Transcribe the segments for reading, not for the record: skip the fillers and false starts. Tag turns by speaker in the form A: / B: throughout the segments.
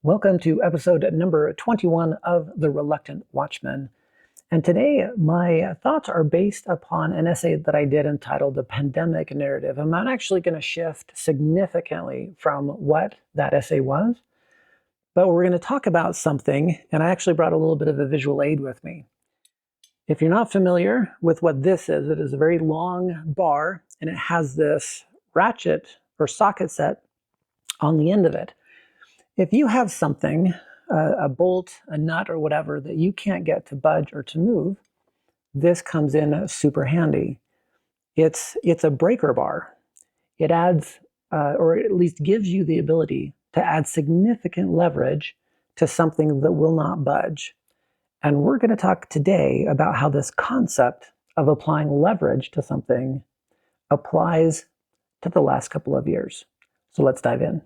A: Welcome to episode number 21 of The Reluctant Watchman. And today, my thoughts are based upon an essay that I did entitled The Pandemic Narrative. I'm not actually going to shift significantly from what that essay was, but we're going to talk about something, and I actually brought a little bit of a visual aid with me. If you're not familiar with what this is, it is a very long bar, and it has this ratchet or socket set on the end of it. If you have something, a bolt, a nut, or whatever that you can't get to budge or to move, this comes in super handy. It's a breaker bar. It adds, or at least gives you the ability to add significant leverage to something that will not budge. And we're going to talk today about how this concept of applying leverage to something applies to the last couple of years. So let's dive in.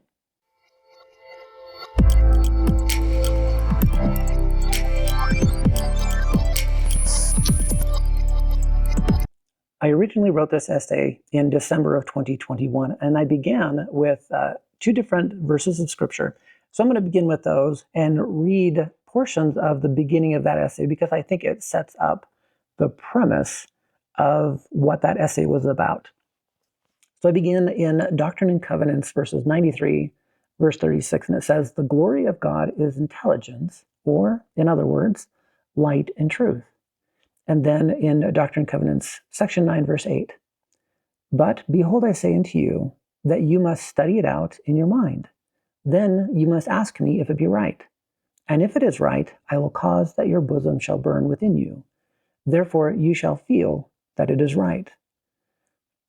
A: I originally wrote this essay in December of 2021, and I began with two different verses of scripture. So I'm going to begin with those and read portions of the beginning of that essay because I think it sets up the premise of what that essay was about. So I begin in Doctrine and Covenants, verses 93, verse 36, and it says, "The glory of God is intelligence," or, in other words, light and truth. And then in Doctrine and Covenants, section 9, verse 8, "But behold, I say unto you, that you must study it out in your mind. Then you must ask me if it be right. And if it is right, I will cause that your bosom shall burn within you. Therefore you shall feel that it is right."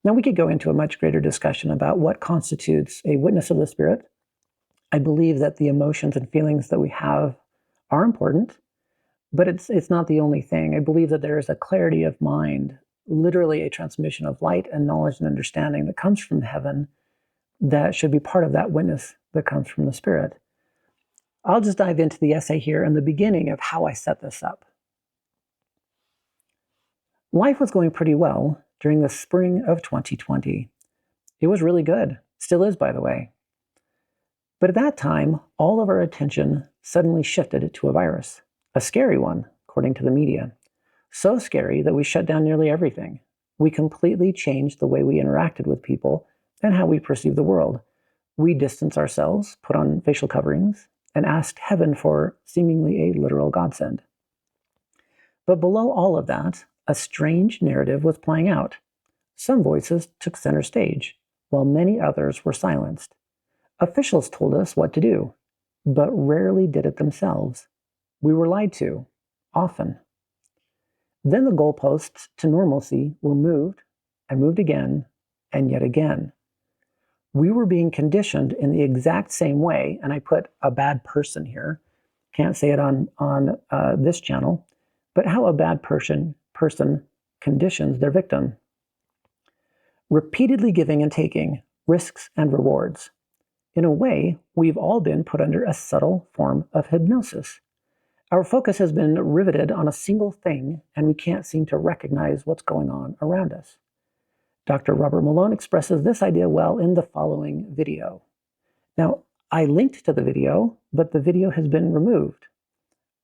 A: Now we could go into a much greater discussion about what constitutes a witness of the Spirit. I believe that the emotions and feelings that we have are important, but it's not the only thing. I believe that there is a clarity of mind, literally a transmission of light and knowledge and understanding that comes from heaven that should be part of that witness that comes from the Spirit. I'll just dive into the essay here in the beginning of how I set this up. Life was going pretty well during the spring of 2020. It was really good. Still is, by the way. But at that time, all of our attention suddenly shifted to a virus. A scary one, according to the media. So scary that we shut down nearly everything. We completely changed the way we interacted with people and how we perceive the world. We distanced ourselves, put on facial coverings, and asked heaven for seemingly a literal godsend. But below all of that, a strange narrative was playing out. Some voices took center stage, while many others were silenced. Officials told us what to do, but rarely did it themselves. We were lied to, often. Then the goalposts to normalcy were moved, and moved again, and yet again. We were being conditioned in the exact same way, and I put a bad person here. Can't say it on this channel, but how a bad person conditions their victim. Repeatedly giving and taking, risks and rewards. In a way, we've all been put under a subtle form of hypnosis. Our focus has been riveted on a single thing, and we can't seem to recognize what's going on around us. Dr. Robert Malone expresses this idea well in the following video. Now, I linked to the video, but the video has been removed,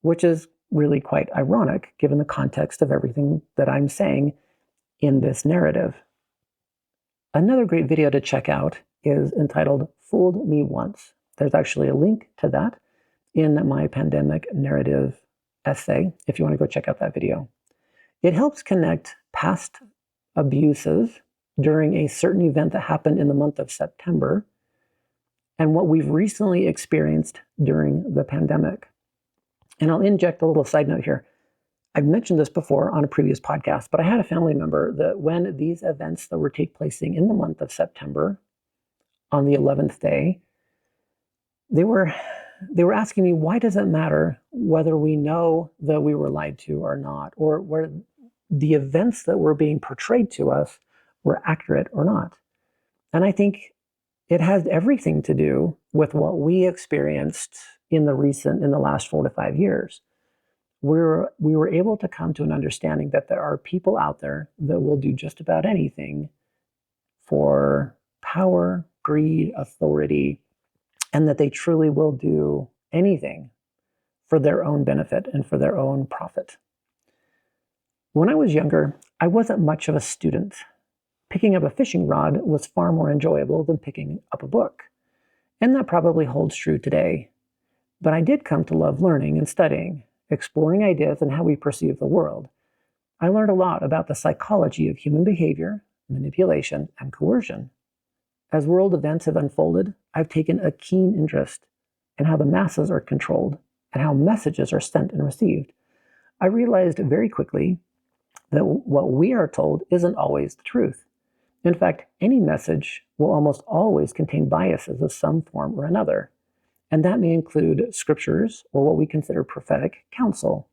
A: which is really quite ironic given the context of everything that I'm saying in this narrative. Another great video to check out is entitled "Fooled Me Once." There's actually a link to that in my pandemic narrative essay, if you want to go check out that video. It helps connect past abuses during a certain event that happened in the month of September and what we've recently experienced during the pandemic. And I'll inject a little side note here. I've mentioned this before on a previous podcast, but I had a family member that when these events that were taking place in the month of September, on the 11th day, they were asking me, why does it matter whether we know that we were lied to or not, or where the events that were being portrayed to us were accurate or not? And I think it has everything to do with what we experienced in the last 4 to 5 years. We were able to come to an understanding that there are people out there that will do just about anything for power, greed, authority, and that they truly will do anything for their own benefit and for their own profit. When I was younger, I wasn't much of a student. Picking up a fishing rod was far more enjoyable than picking up a book. And that probably holds true today. But I did come to love learning and studying, exploring ideas and how we perceive the world. I learned a lot about the psychology of human behavior, manipulation, and coercion. As world events have unfolded, I've taken a keen interest in how the masses are controlled and how messages are sent and received. I realized very quickly that what we are told isn't always the truth. In fact, any message will almost always contain biases of some form or another, and that may include scriptures or what we consider prophetic counsel.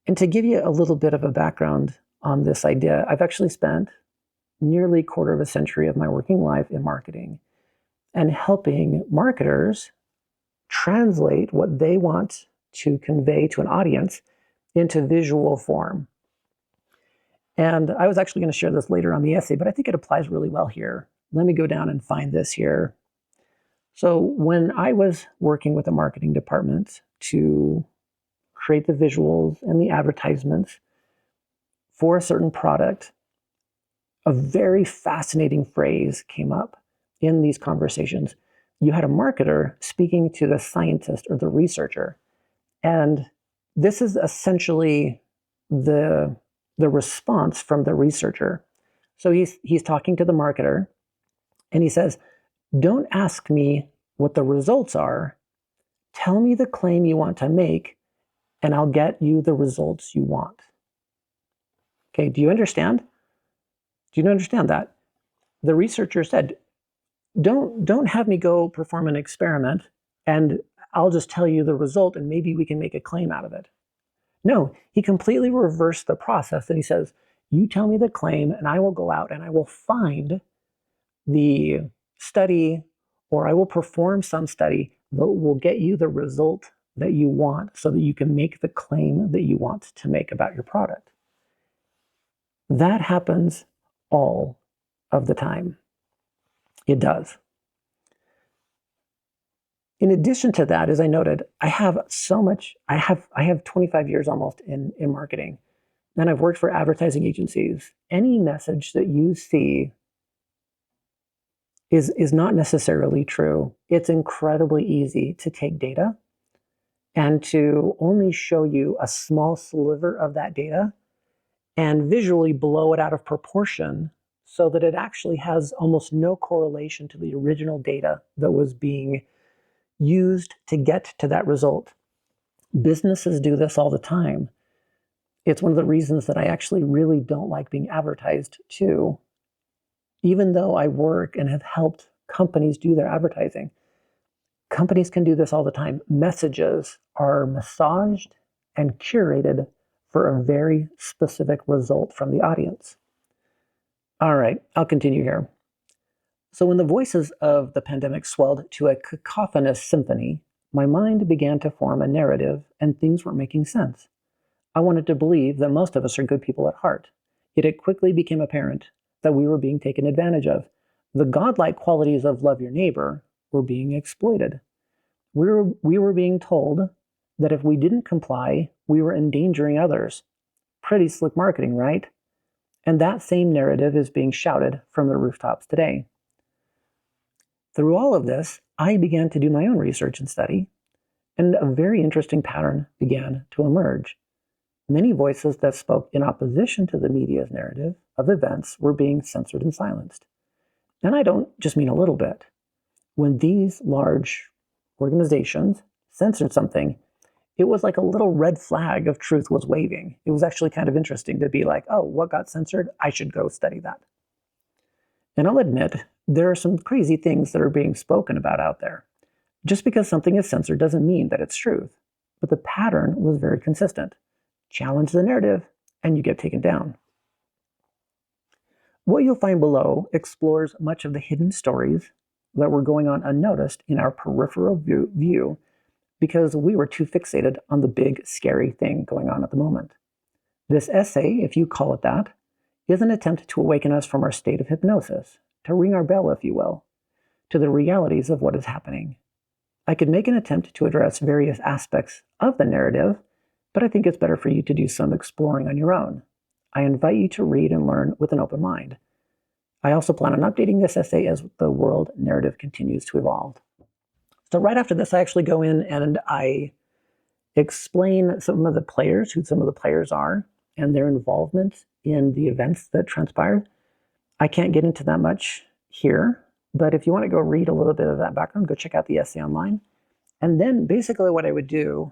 A: And to give you a little bit of a background on this idea, I've actually spent nearly a quarter of a century of my working life in marketing and helping marketers translate what they want to convey to an audience into visual form. And I was actually going to share this later on the essay, but I think it applies really well here. Let me go down and find this here. So when I was working with the marketing department to create the visuals and the advertisements for a certain product, a very fascinating phrase came up in these conversations. You had a marketer speaking to the scientist or the researcher. And this is essentially the response from the researcher. So he's talking to the marketer and he says, "Don't ask me what the results are. Tell me the claim you want to make and I'll get you the results you want." Okay, do you understand? Do you understand that? The researcher said, don't have me go perform an experiment and I'll just tell you the result and maybe we can make a claim out of it. No, he completely reversed the process and he says, you tell me the claim and I will go out and I will find the study or I will perform some study that will get you the result that you want so that you can make the claim that you want to make about your product. That happens all of the time. It does. In addition to that, as I noted, I have 25 years almost in marketing, and I've worked for advertising agencies. Any message that you see is not necessarily true. It's incredibly easy to take data and to only show you a small sliver of that data and visually blow it out of proportion so that it actually has almost no correlation to the original data that was being used to get to that result. Businesses do this all the time. It's one of the reasons that I actually really don't like being advertised to. Even though I work and have helped companies do their advertising, companies can do this all the time. Messages are massaged and curated for a very specific result from the audience. All right, I'll continue here. So when the voices of the pandemic swelled to a cacophonous symphony, my mind began to form a narrative and things weren't making sense. I wanted to believe that most of us are good people at heart. Yet it quickly became apparent that we were being taken advantage of. The godlike qualities of love your neighbor were being exploited. We were being told that if we didn't comply, we were endangering others. Pretty slick marketing, right? And that same narrative is being shouted from the rooftops today. Through all of this, I began to do my own research and study, and a very interesting pattern began to emerge. Many voices that spoke in opposition to the media's narrative of events were being censored and silenced. And I don't just mean a little bit. When these large organizations censored something, it was like a little red flag of truth was waving. It was actually kind of interesting to be like, oh, what got censored? I should go study that. And I'll admit, there are some crazy things that are being spoken about out there. Just because something is censored doesn't mean that it's truth. But the pattern was very consistent. Challenge the narrative, and you get taken down. What you'll find below explores much of the hidden stories that were going on unnoticed in our peripheral view because we were too fixated on the big, scary thing going on at the moment. This essay, if you call it that, is an attempt to awaken us from our state of hypnosis, to ring our bell, if you will, to the realities of what is happening. I could make an attempt to address various aspects of the narrative, but I think it's better for you to do some exploring on your own. I invite you to read and learn with an open mind. I also plan on updating this essay as the world narrative continues to evolve. So right after this, I actually go in and I explain some of the players, who some of the players are, and their involvement in the events that transpired. I can't get into that much here, but if you want to go read a little bit of that background, go check out the essay online. And then basically what I would do,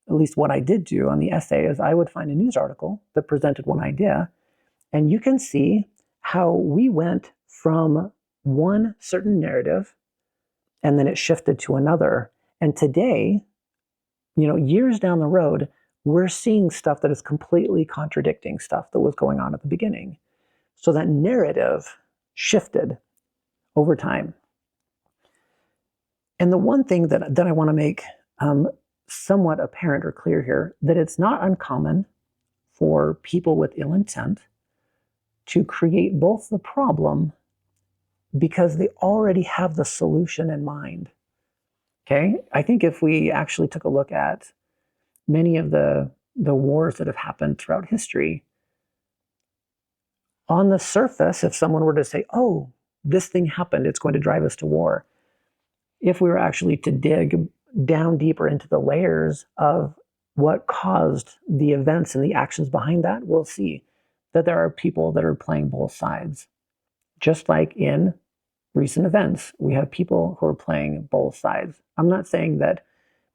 A: at least what I did do on the essay, is I would find a news article that presented one idea, and you can see how we went from one certain narrative and then it shifted to another. And today, years down the road, we're seeing stuff that is completely contradicting stuff that was going on at the beginning. So that narrative shifted over time. And the one thing that I want to make somewhat apparent or clear here, that it's not uncommon for people with ill intent to create both the problem because they already have the solution in mind. Okay? I think if we actually took a look at many of the wars that have happened throughout history, on the surface, if someone were to say, oh, this thing happened, it's going to drive us to war. If we were actually to dig down deeper into the layers of what caused the events and the actions behind that, we'll see that there are people that are playing both sides. Just like in recent events, we have people who are playing both sides. I'm not saying that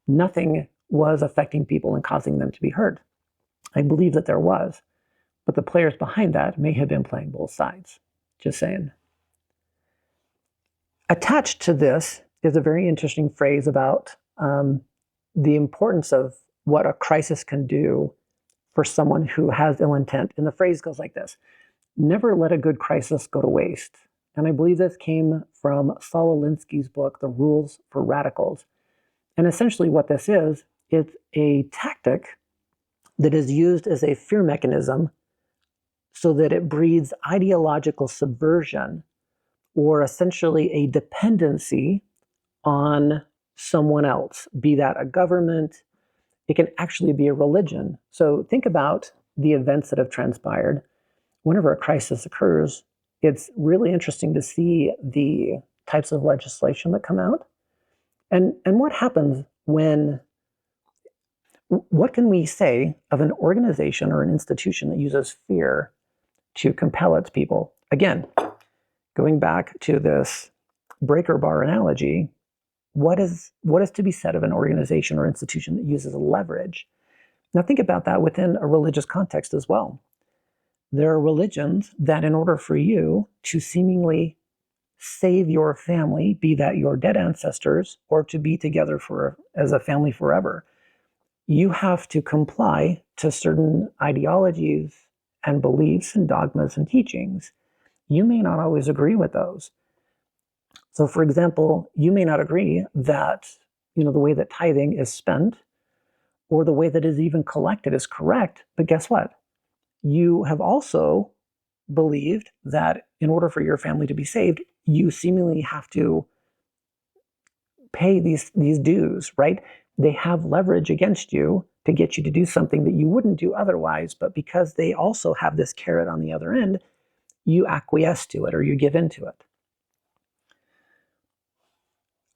A: nothing was affecting people and causing them to be hurt. I believe that there was, but the players behind that may have been playing both sides. Just saying. Attached to this is a very interesting phrase about the importance of what a crisis can do for someone who has ill intent. And the phrase goes like this: never let a good crisis go to waste. And I believe this came from Saul Alinsky's book, The Rules for Radicals. And essentially what this is, it's a tactic that is used as a fear mechanism so that it breeds ideological subversion, or essentially a dependency on someone else, be that a government. It can actually be a religion. So think about the events that have transpired. Whenever a crisis occurs, it's really interesting to see the types of legislation that come out. And what happens when, what can we say of an organization or an institution that uses fear to compel its people? Again, going back to this breaker bar analogy, what is to be said of an organization or institution that uses leverage? Now think about that within a religious context as well. There are religions that in order for you to seemingly save your family, be that your dead ancestors or to be together as a family forever, you have to comply to certain ideologies and beliefs and dogmas and teachings. You may not always agree with those. So for example, you may not agree that, the way that tithing is spent or the way that it is even collected is correct, but guess what? You have also believed that in order for your family to be saved, you seemingly have to pay these dues, right? They have leverage against you to get you to do something that you wouldn't do otherwise, but because they also have this carrot on the other end, you acquiesce to it or you give into it.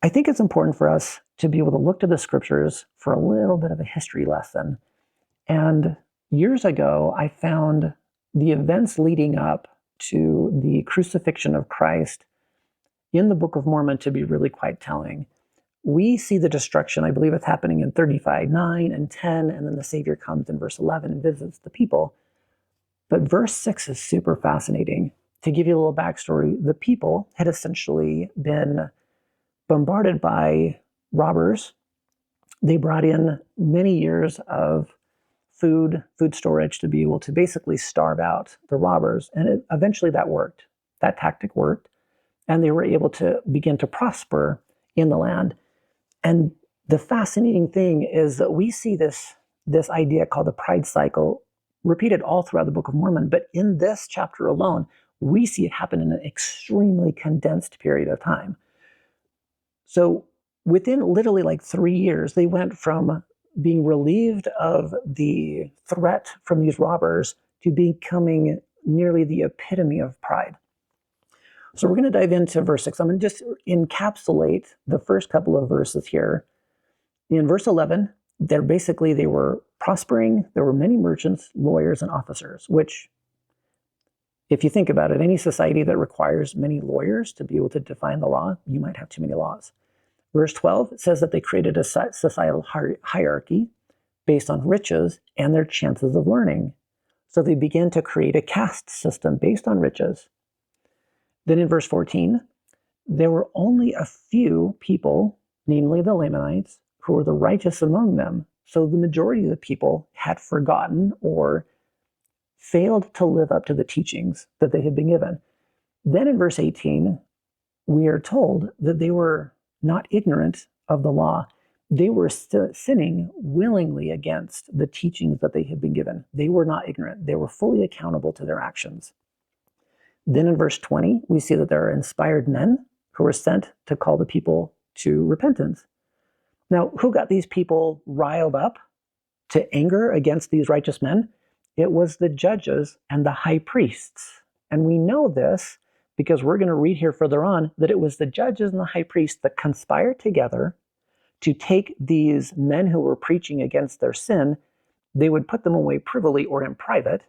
A: I think it's important for us to be able to look to the scriptures for a little bit of a history lesson. And years ago, I found the events leading up to the crucifixion of Christ in the Book of Mormon to be really quite telling. We see the destruction, I believe it's happening in 35:9 and 10, and then the Savior comes in verse 11 and visits the people. But verse 6 is super fascinating. To give you a little backstory, the people had essentially been bombarded by robbers. They brought in many years of food storage to be able to basically starve out the robbers. And eventually that worked. That tactic worked. And they were able to begin to prosper in the land. And the fascinating thing is that we see this idea called the pride cycle repeated all throughout the Book of Mormon. But in this chapter alone, we see it happen in an extremely condensed period of time. So within literally like 3 years, they went from being relieved of the threat from these robbers to becoming nearly the epitome of pride. So we're going to dive into verse 6. I'm going to just encapsulate the first couple of verses here. In verse 11, they were prospering. There were many merchants, lawyers, and officers, which, if you think about it, any society that requires many lawyers to be able to define the law, you might have too many laws. Verse 12 says that they created a societal hierarchy based on riches and their chances of learning. So they began to create a caste system based on riches. Then in verse 14, there were only a few people, namely the Lamanites, who were the righteous among them. So the majority of the people had forgotten or failed to live up to the teachings that they had been given. Then in verse 18, we are told that they were not ignorant of the law. They were sinning willingly against the teachings that they had been given. They were not ignorant. They were fully accountable to their actions. Then in verse 20, we see that there are inspired men who were sent to call the people to repentance. Now, who got these people riled up to anger against these righteous men? It was the judges and the high priests. And we know this because we're going to read here further on that it was the judges and the high priests that conspired together to take these men who were preaching against their sin. They would put them away privily or in private,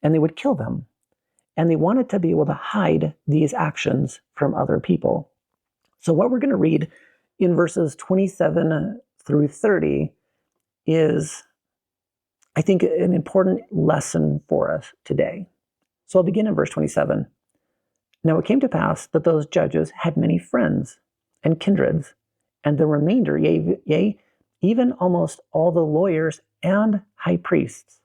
A: and they would kill them. And they wanted to be able to hide these actions from other people. So what we're going to read in verses 27 through 30 is, I think, an important lesson for us today. So I'll begin in verse 27. Now it came to pass that those judges had many friends and kindreds, and the remainder, yea, even almost all the lawyers and high priests.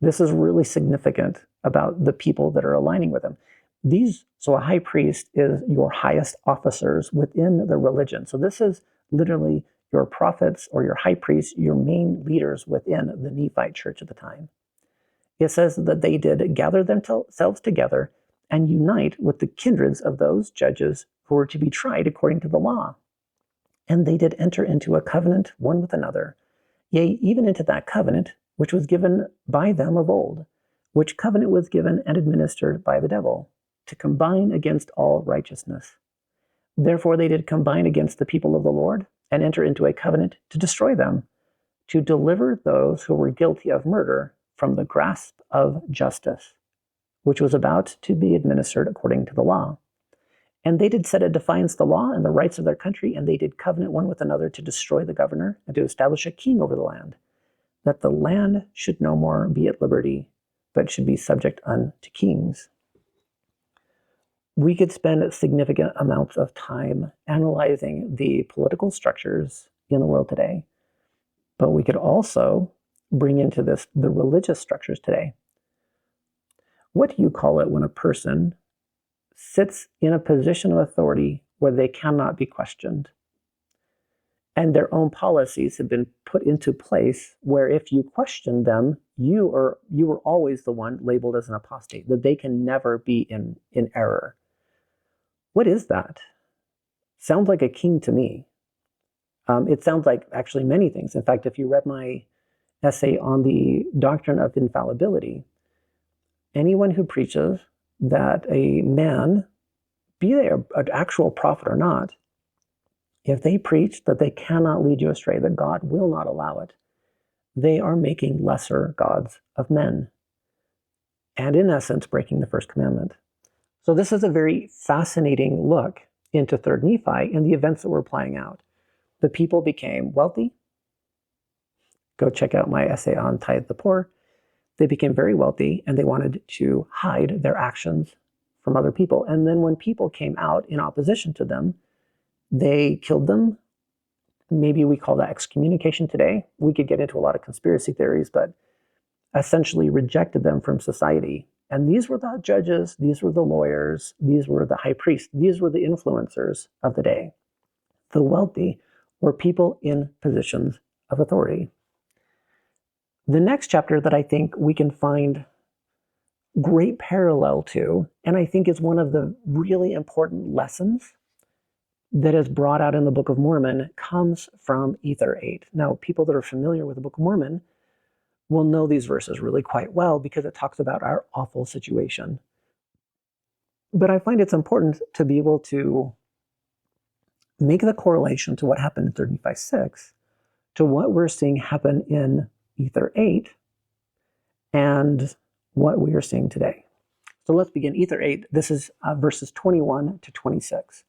A: This is really significant about the people that are aligning with him. So a high priest is your highest officers within the religion. So this is literally your prophets or your high priests, your main leaders within the Nephite church at the time. It says that they did gather themselves together and unite with the kindreds of those judges who were to be tried according to the law. And they did enter into a covenant one with another, yea, even into that covenant which was given by them of old, which covenant was given and administered by the devil, to combine against all righteousness. Therefore they did combine against the people of the Lord, and enter into a covenant to destroy them, to deliver those who were guilty of murder from the grasp of justice, which was about to be administered according to the law. And they did set at defiance the law and the rights of their country, and they did covenant one with another to destroy the governor and to establish a king over the land, that the land should no more be at liberty, but should be subject unto kings. We could spend significant amounts of time analyzing the political structures in the world today, but we could also bring into this the religious structures today. What do you call it when a person sits in a position of authority where they cannot be questioned? And their own policies have been put into place where if you question them, you were always the one labeled as an apostate, that they can never be in error. What is that? Sounds like a king to me. It sounds like actually many things. In fact, if you read my essay on the doctrine of infallibility, anyone who preaches that a man, be they an actual prophet or not, if they preach that they cannot lead you astray, that God will not allow it, they are making lesser gods of men, and in essence breaking the first commandment. So this is a very fascinating look into 3rd Nephi and the events that were playing out. The people became wealthy. Go check out my essay on Tithe the Poor. They became very wealthy, and they wanted to hide their actions from other people. And then when people came out in opposition to them, they killed them. Maybe we call that excommunication today. We could get into a lot of conspiracy theories, but essentially rejected them from society. And these were the judges, these were the lawyers, these were the high priests, these were the influencers of the day. The wealthy were people in positions of authority. The next chapter that I think we can find great parallel to, and I think is one of the really important lessons, that is brought out in the Book of Mormon comes from Ether 8. Now, people that are familiar with the Book of Mormon will know these verses really quite well because it talks about our awful situation. But I find it's important to be able to make the correlation to what happened in 35:6 to what we're seeing happen in Ether 8 and what we are seeing today. So let's begin. Ether 8, this is verses 21 to 26.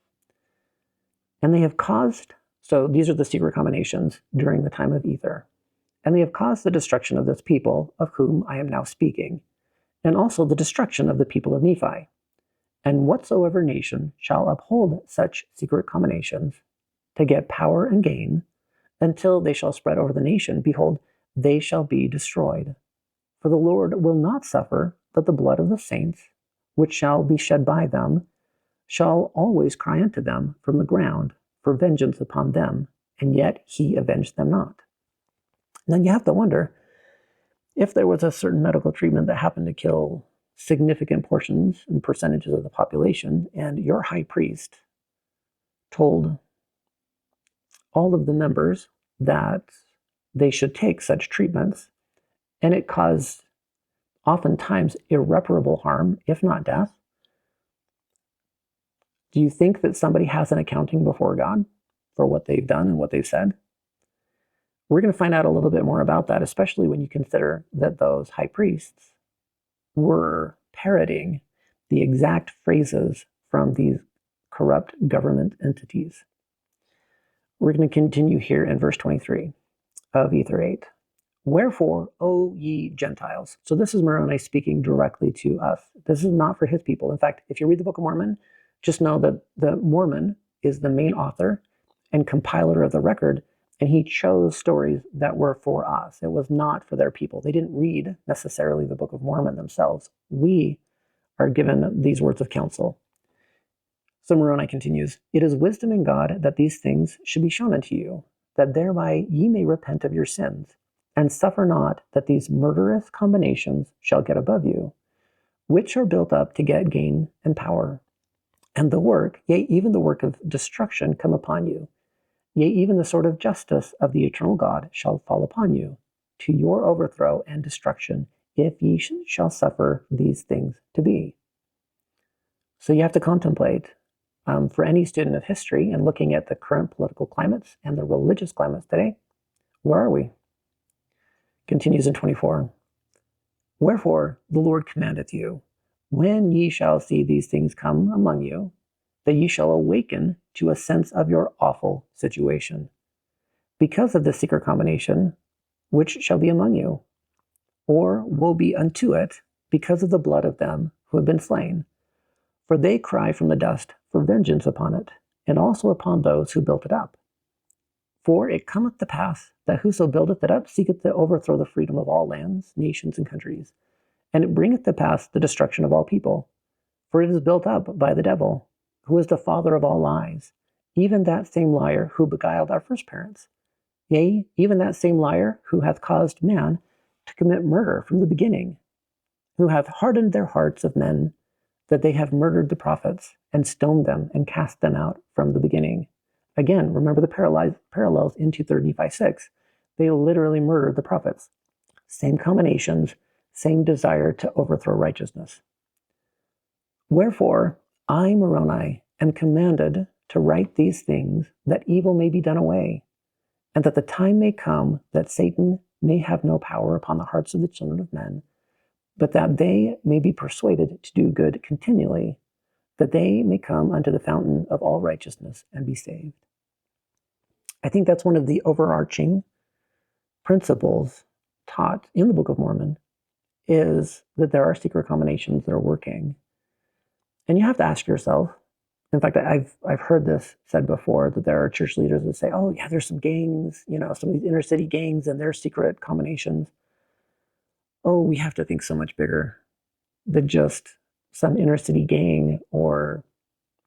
A: And they have caused, so these are the secret combinations during the time of Ether. And they have caused the destruction of this people of whom I am now speaking, and also the destruction of the people of Nephi. And whatsoever nation shall uphold such secret combinations to get power and gain, until they shall spread over the nation, behold, they shall be destroyed. For the Lord will not suffer that the blood of the saints, which shall be shed by them, shall always cry unto them from the ground for vengeance upon them, and yet he avenged them not. Now you have to wonder, if there was a certain medical treatment that happened to kill significant portions and percentages of the population, and your high priest told all of the members that they should take such treatments, and it caused oftentimes irreparable harm, if not death, do you think that somebody has an accounting before God for what they've done and what they've said? We're going to find out a little bit more about that, especially when you consider that those high priests were parroting the exact phrases from these corrupt government entities. We're going to continue here in verse 23 of Ether 8. Wherefore, O ye Gentiles. So this is Moroni speaking directly to us. This is not for his people. In fact, if you read the Book of Mormon, just know that the Mormon is the main author and compiler of the record, and he chose stories that were for us. It was not for their people. They didn't read necessarily the Book of Mormon themselves. We are given these words of counsel. So Moroni continues, it is wisdom in God that these things should be shown unto you, that thereby ye may repent of your sins, and suffer not that these murderous combinations shall get above you, which are built up to get gain and power. And the work, yea, even the work of destruction come upon you. Yea, even the sword of justice of the eternal God shall fall upon you, to your overthrow and destruction, if ye shall suffer these things to be. So you have to contemplate, for any student of history and looking at the current political climates and the religious climates today, where are we? Continues in 24. Wherefore the Lord commandeth you, when ye shall see these things come among you, that ye shall awaken to a sense of your awful situation, because of the secret combination which shall be among you, or woe be unto it, because of the blood of them who have been slain. For they cry from the dust for vengeance upon it, and also upon those who built it up. For it cometh to pass that whoso buildeth it up seeketh to overthrow the freedom of all lands, nations, and countries, and it bringeth to pass the destruction of all people. For it is built up by the devil, who is the father of all lies, even that same liar who beguiled our first parents. Yea, even that same liar who hath caused man to commit murder from the beginning, who hath hardened their hearts of men, that they have murdered the prophets, and stoned them, and cast them out from the beginning. Again, remember the parallels into 35:6. They literally murdered the prophets. Same combinations, same desire to overthrow righteousness. Wherefore, I, Moroni, am commanded to write these things, that evil may be done away, and that the time may come that Satan may have no power upon the hearts of the children of men, but that they may be persuaded to do good continually, that they may come unto the fountain of all righteousness and be saved. I think that's one of the overarching principles taught in the Book of Mormon, is that there are secret combinations that are working. And you have to ask yourself, in fact, I've heard this said before, that there are church leaders that say, oh yeah, there's some gangs, some of these inner city gangs and their secret combinations. Oh, we have to think so much bigger than just some inner city gang or,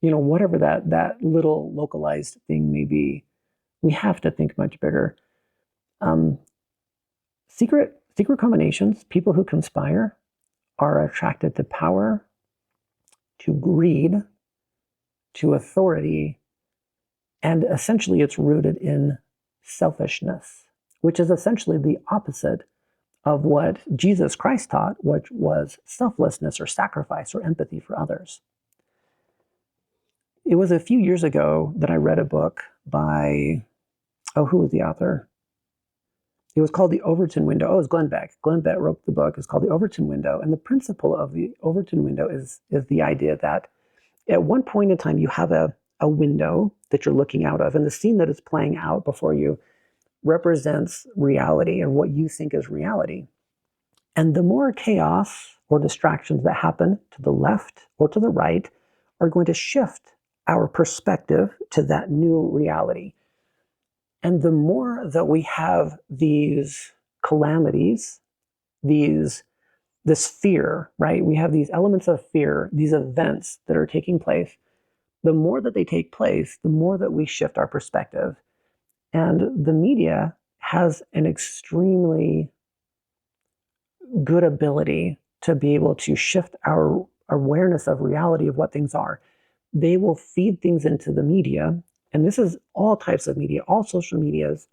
A: whatever that little localized thing may be. We have to think much bigger. Secret combinations, people who conspire, are attracted to power, to greed, to authority, And essentially, it's rooted in selfishness, which is essentially the opposite of what Jesus Christ taught, which was selflessness or sacrifice or empathy for others. It was a few years ago that I read a book by, who was the author? It was called The Overton Window. Oh, it was Glenn Beck. Glenn Beck wrote the book. It's called The Overton Window. And the principle of the Overton Window is the idea that at one point in time, you have a window that you're looking out of, and the scene that is playing out before you represents reality and what you think is reality. And the more chaos or distractions that happen to the left or to the right are going to shift our perspective to that new reality. And the more that we have these calamities, this fear, right? We have these elements of fear, these events that are taking place. The more that they take place, the more that we shift our perspective. And the media has an extremely good ability to be able to shift our awareness of reality of what things are. They will feed things into the media, and this is all types of media, all social medias,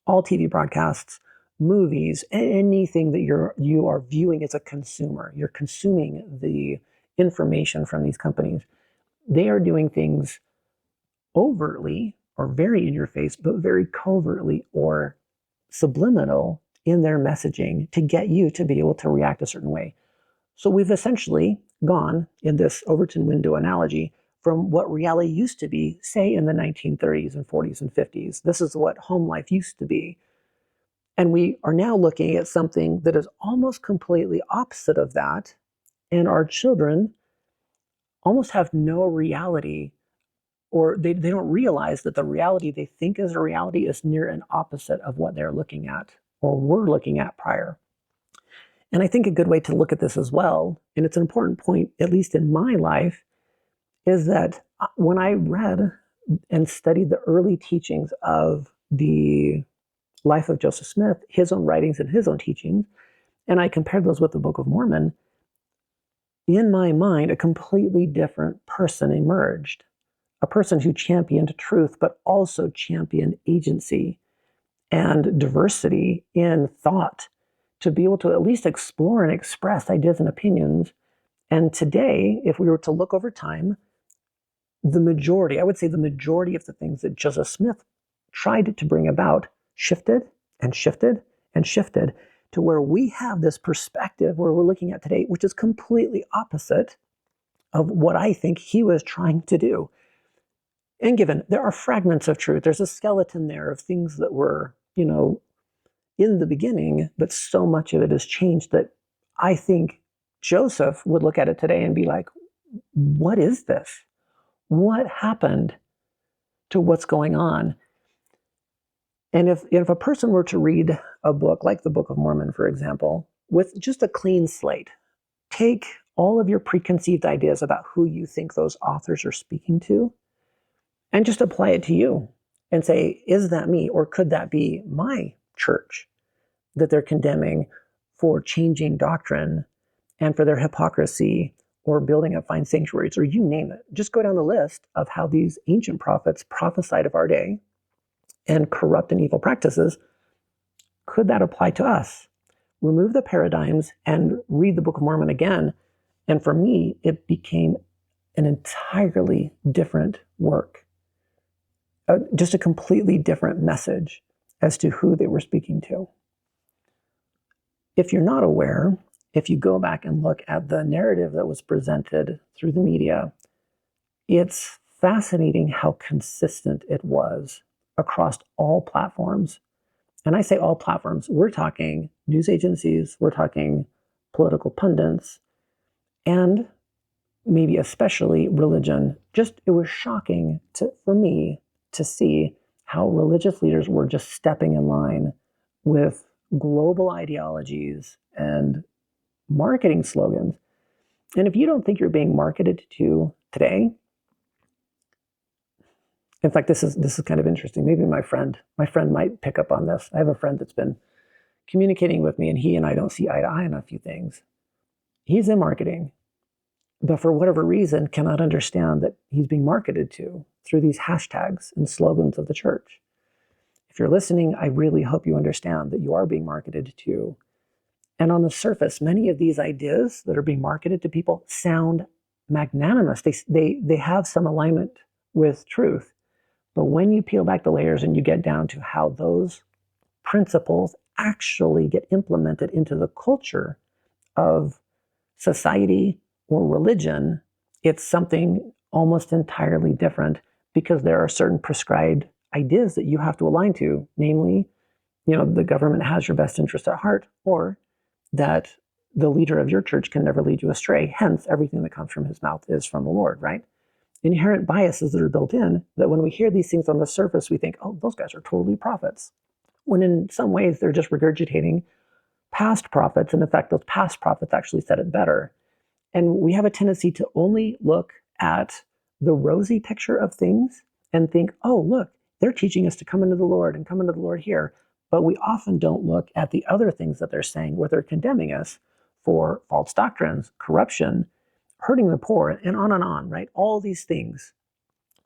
A: all TV broadcasts, movies, anything that you are viewing as a consumer. You're consuming the information from these companies. They are doing things overtly or very in your face, but very covertly or subliminal in their messaging to get you to be able to react a certain way. So we've essentially gone, in this Overton window analogy, from what reality used to be, say in the 1930s and 40s and 50s. This is what home life used to be. And we are now looking at something that is almost completely opposite of that. And our children almost have no reality, or they don't realize that the reality they think is a reality is near an opposite of what they're looking at or were looking at prior. And I think a good way to look at this as well, and it's an important point, at least in my life, is that when I read and studied the early teachings of the life of Joseph Smith, his own writings and his own teachings, and I compared those with the Book of Mormon, in my mind, a completely different person emerged. A person who championed truth, but also championed agency and diversity in thought to be able to at least explore and express ideas and opinions. And today, if we were to look over time, I would say the majority of the things that Joseph Smith tried to bring about shifted and shifted and shifted to where we have this perspective where we're looking at today, which is completely opposite of what I think he was trying to do. And given there are fragments of truth, there's a skeleton there of things that were, in the beginning, but so much of it has changed that I think Joseph would look at it today and be like, what is this? What happened to what's going on? And if a person were to read a book like the Book of Mormon, for example, with just a clean slate, take all of your preconceived ideas about who you think those authors are speaking to, and just apply it to you and say, is that me? Or could that be my church that they're condemning for changing doctrine and for their hypocrisy or building up fine sanctuaries, or you name it? Just go down the list of how these ancient prophets prophesied of our day and corrupt and evil practices. Could that apply to us? Remove the paradigms and read the Book of Mormon again. And for me, it became an entirely different work. Just a completely different message as to who they were speaking to. If you're not aware, if you go back and look at the narrative that was presented through the media, it's fascinating how consistent it was across all platforms. And I say all platforms, we're talking news agencies, we're talking political pundits, and maybe especially religion. It was shocking for me to see how religious leaders were just stepping in line with global ideologies and marketing slogans. And if you don't think you're being marketed to today, in fact, this is kind of interesting. Maybe my friend might pick up on this. I have a friend that's been communicating with me, and he and I don't see eye to eye on a few things. He's in marketing. but for whatever reason cannot understand that he's being marketed to through these hashtags and slogans of the church. If you're listening, I really hope you understand that you are being marketed to. And on the surface, many of these ideas that are being marketed to people sound magnanimous. They have some alignment with truth. But when you peel back the layers and you get down to how those principles actually get implemented into the culture of society or religion, it's something almost entirely different, because there are certain prescribed ideas that you have to align to, namely, the government has your best interest at heart, or that the leader of your church can never lead you astray. Hence, everything that comes from his mouth is from the Lord, right? Inherent biases that are built in, that when we hear these things on the surface, we think, oh, those guys are totally prophets. When in some ways, they're just regurgitating past prophets. And in fact, those past prophets actually said it better. And we have a tendency to only look at the rosy picture of things and think, oh, look, they're teaching us to come into the Lord and come into the Lord here. But we often don't look at the other things that they're saying, where they're condemning us for false doctrines, corruption, hurting the poor, and on, right? All these things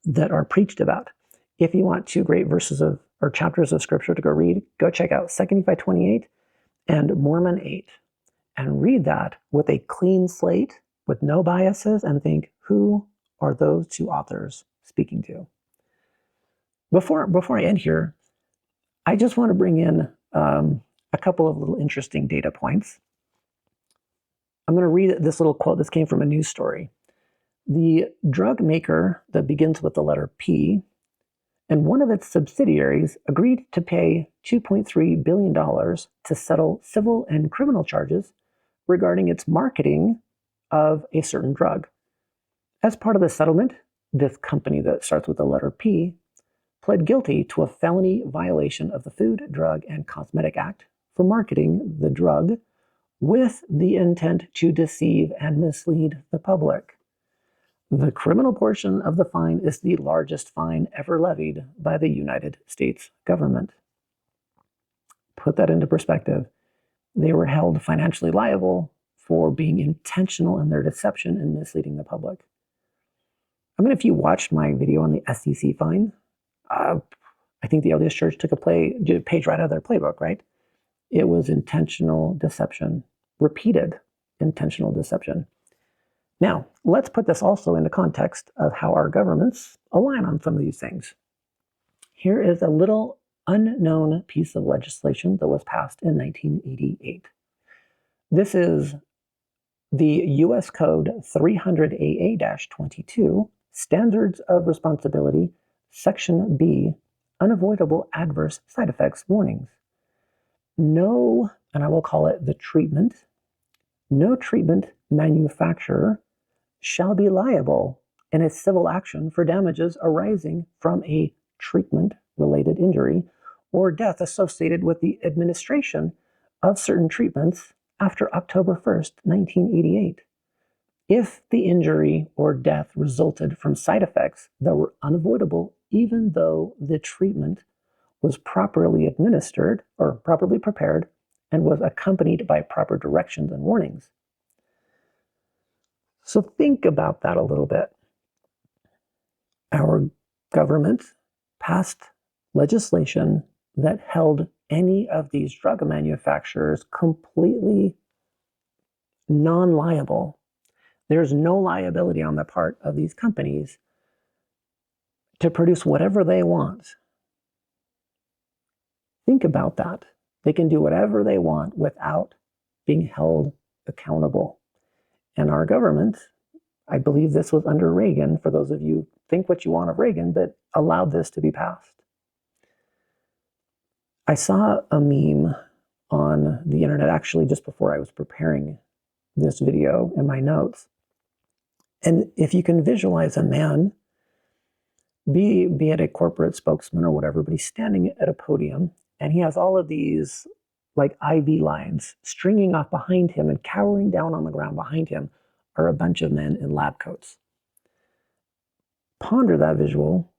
A: that are preached about. If you want 2 great verses or chapters of scripture to go read, go check out 2 EP.28 and Mormon 8. And read that with a clean slate, with no biases, and think, who are those 2 authors speaking to? Before I end here, I just want to bring in a couple of little interesting data points. I'm going to read this little quote. This came from a news story. The drug maker that begins with the letter P and one of its subsidiaries agreed to pay $2.3 billion to settle civil and criminal charges regarding its marketing of a certain drug. As part of the settlement, this company that starts with the letter P pled guilty to a felony violation of the Food, Drug, and Cosmetic Act for marketing the drug with the intent to deceive and mislead the public. The criminal portion of the fine is the largest fine ever levied by the United States government. Put that into perspective. They were held financially liable for being intentional in their deception and misleading the public. I mean, if you watched my video on the SEC fine, I think the LDS Church took a page right out of their playbook, right? It was intentional deception, repeated intentional deception. Now, let's put this also in the context of how our governments align on some of these things. Here is a little unknown piece of legislation that was passed in 1988. This is the U.S. Code 300AA-22, Standards of Responsibility, Section B, Unavoidable Adverse Side Effects Warnings. No, and I will call it the treatment, no treatment manufacturer shall be liable in a civil action for damages arising from a treatment-related injury or death associated with the administration of certain treatments after October 1st, 1988. If the injury or death resulted from side effects that were unavoidable, even though the treatment was properly administered or properly prepared and was accompanied by proper directions and warnings. So think about that a little bit. Our government passed legislation that held any of these drug manufacturers completely non-liable. There's no liability on the part of these companies to produce whatever they want. Think about that. They can do whatever they want without being held accountable. And our government, I believe this was under Reagan, for those of you think what you want of Reagan, but allowed this to be passed. I saw a meme on the internet actually just before I was preparing this video in my notes. And if you can visualize a man, be it a corporate spokesman or whatever, but he's standing at a podium and he has all of these like IV lines stringing off behind him, and cowering down on the ground behind him are a bunch of men in lab coats. Ponder that visual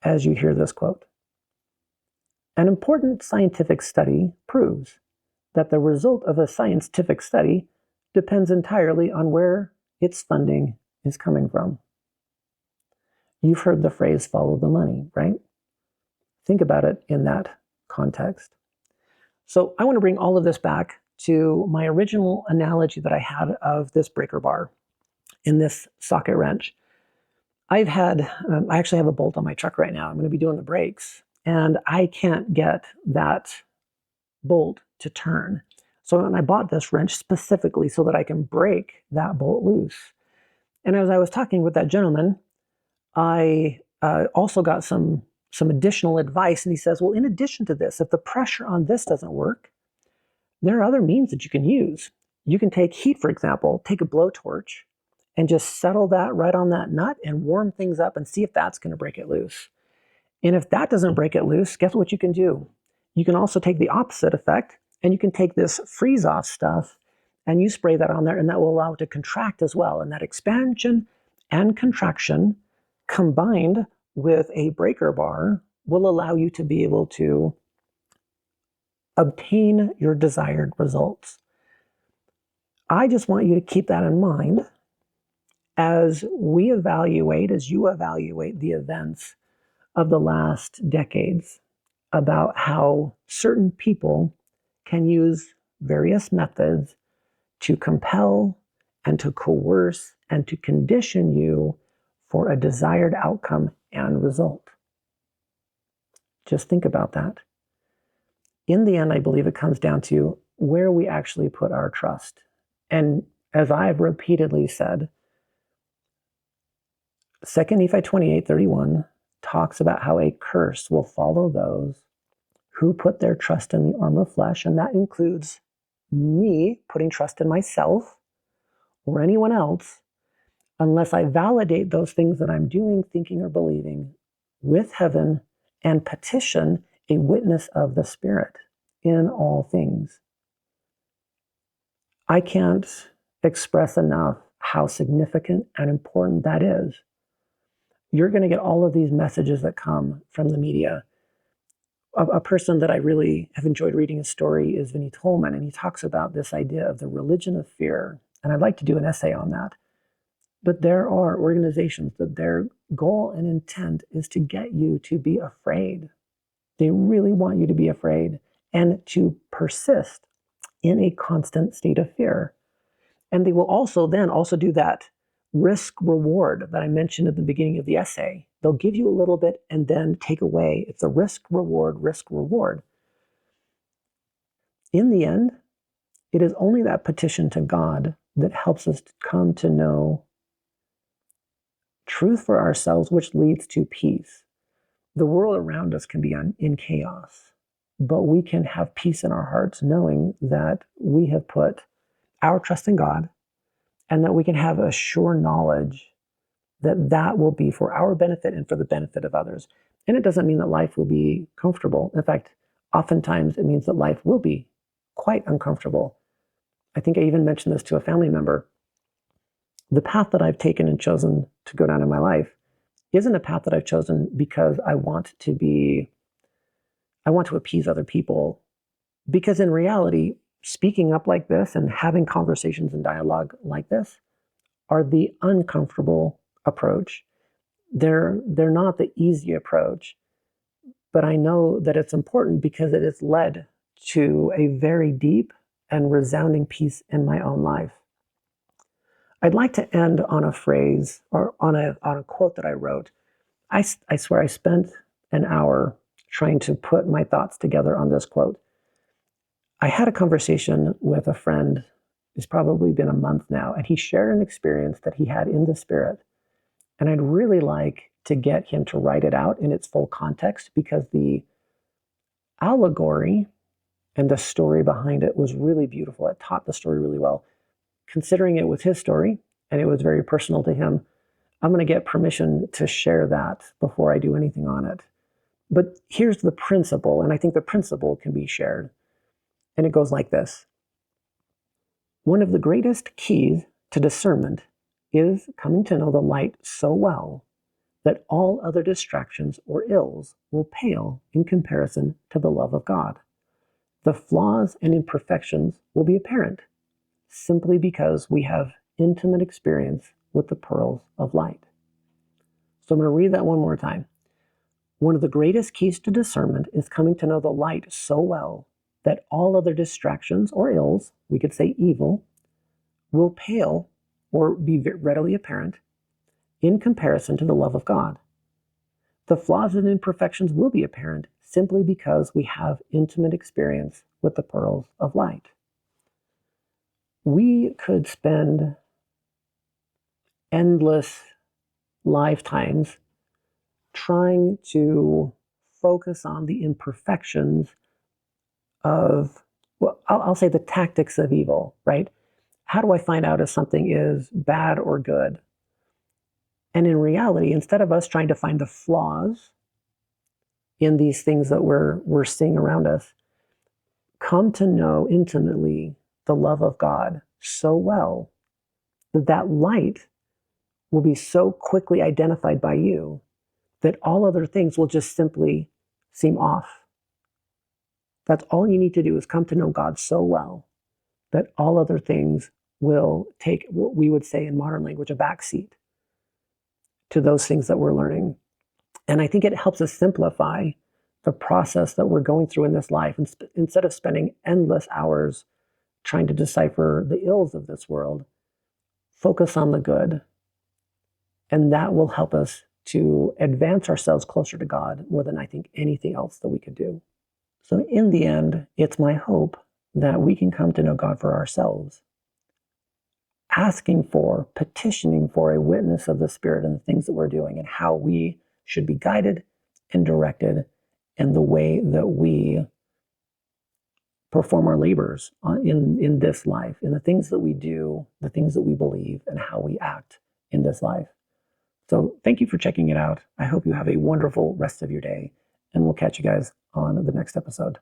A: as you hear this quote. An important scientific study proves that the result of a scientific study depends entirely on where its funding is coming from. You've heard the phrase follow the money, right? Think about it in that context. So I want to bring all of this back to my original analogy that I had of this breaker bar in this socket wrench. I actually have a bolt on my truck right now. I'm going to be doing the brakes, and I can't get that bolt to turn. So when I bought this wrench specifically so that I can break that bolt loose. And as I was talking with that gentleman, I also got some additional advice, and he says, well, in addition to this, if the pressure on this doesn't work, there are other means that you can use. You can take heat, for example, take a blowtorch and just settle that right on that nut and warm things up and see if that's going to break it loose. And if that doesn't break it loose, guess what you can do? You can also take the opposite effect, and you can take this freeze-off stuff and you spray that on there, and that will allow it to contract as well. And that expansion and contraction combined with a breaker bar will allow you to be able to obtain your desired results. I just want you to keep that in mind as you evaluate the events of the last decades about how certain people can use various methods to compel and to coerce and to condition you for a desired outcome and result. Just think about that. In the end, I believe it comes down to where we actually put our trust. And as I've repeatedly said, 2 Nephi 28:31 talks about how a curse will follow those who put their trust in the arm of flesh, and that includes me putting trust in myself or anyone else, unless I validate those things that I'm doing, thinking, or believing with heaven and petition a witness of the Spirit in all things. I can't express enough how significant and important that is. You're going to get all of these messages that come from the media. A person that I really have enjoyed reading his story is Vinnie Tolman, and he talks about this idea of the religion of fear. And I'd like to do an essay on that. But there are organizations that their goal and intent is to get you to be afraid. They really want you to be afraid and to persist in a constant state of fear. And they will also do that risk reward that I mentioned at the beginning of the essay. They'll give you a little bit and then take away. It's a risk reward, risk reward. In the end, it is only that petition to God that helps us to come to know truth for ourselves, which leads to peace. The world around us can be in chaos, but we can have peace in our hearts knowing that we have put our trust in God, and that we can have a sure knowledge that that will be for our benefit and for the benefit of others. And it doesn't mean that life will be comfortable. In fact, oftentimes it means that life will be quite uncomfortable. I think I even mentioned this to a family member. The path that I've taken and chosen to go down in my life isn't a path that I've chosen because I want to appease other people. Because in reality, speaking up like this and having conversations and dialogue like this are the uncomfortable approach. They're not the easy approach, but I know that it's important because it has led to a very deep and resounding peace in my own life. I'd like to end on a phrase or on a quote that I wrote. I swear I spent an hour trying to put my thoughts together on this quote. I had a conversation with a friend, it's probably been a month now, and he shared an experience that he had in the Spirit. And I'd really like to get him to write it out in its full context, because the allegory and the story behind it was really beautiful. It taught the story really well. Considering it was his story and it was very personal to him, I'm going to get permission to share that before I do anything on it. But here's the principle, and I think the principle can be shared. And it goes like this. One of the greatest keys to discernment is coming to know the light so well that all other distractions or ills will pale in comparison to the love of God. The flaws and imperfections will be apparent simply because we have intimate experience with the pearls of light. So I'm going to read that one more time. One of the greatest keys to discernment is coming to know the light so well that all other distractions or ills, we could say evil, will pale or be readily apparent in comparison to the love of God. The flaws and imperfections will be apparent simply because we have intimate experience with the pearls of light. We could spend endless lifetimes trying to focus on the imperfections of, well, I'll say the tactics of evil, right? How do I find out if something is bad or good? And in reality, instead of us trying to find the flaws in these things that we're seeing around us, come to know intimately the love of God so well that that light will be so quickly identified by you that all other things will just simply seem off. That's all you need to do, is come to know God so well that all other things will take, what we would say in modern language, a backseat to those things that we're learning. And I think it helps us simplify the process that we're going through in this life. Instead of spending endless hours trying to decipher the ills of this world, focus on the good. And that will help us to advance ourselves closer to God more than I think anything else that we could do. So in the end, it's my hope that we can come to know God for ourselves, asking for, petitioning for a witness of the Spirit in the things that we're doing and how we should be guided and directed in the way that we perform our labors in this life, in the things that we do, the things that we believe, and how we act in this life. So thank you for checking it out. I hope you have a wonderful rest of your day, and we'll catch you guys on the next episode.